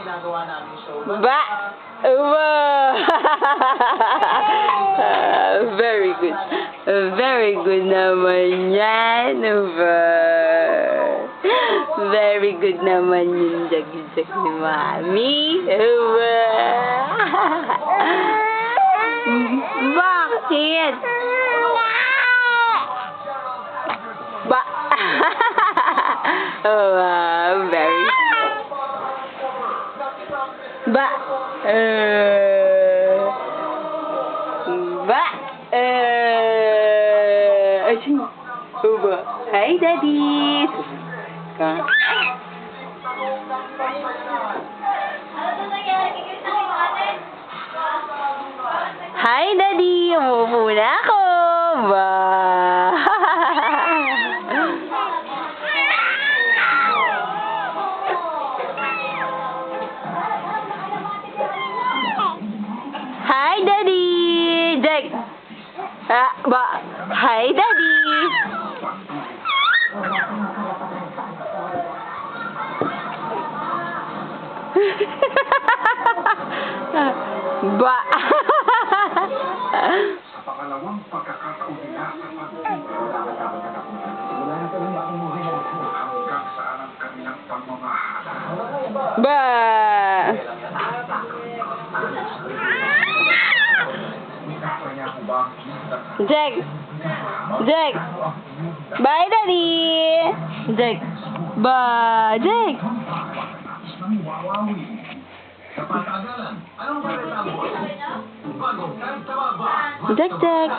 ginagawa namin show. Ba! Wow! Very good. Very good naman yan. Very good naman yung jag-jag ni Mami. Bakit? Ba! Very ba ba ba Hi Daddy. Hi Daddy, umupo na ako. Ba Hi, Daddy! Jack! Hi, Daddy! Ba! Sa pangalawang pagkakataon nila sa hanggang saan ang kanilang pagmamahal. Ba! Jack! Jack! Bye, Daddy! Jack! Bye, Jack! Jack, Jack!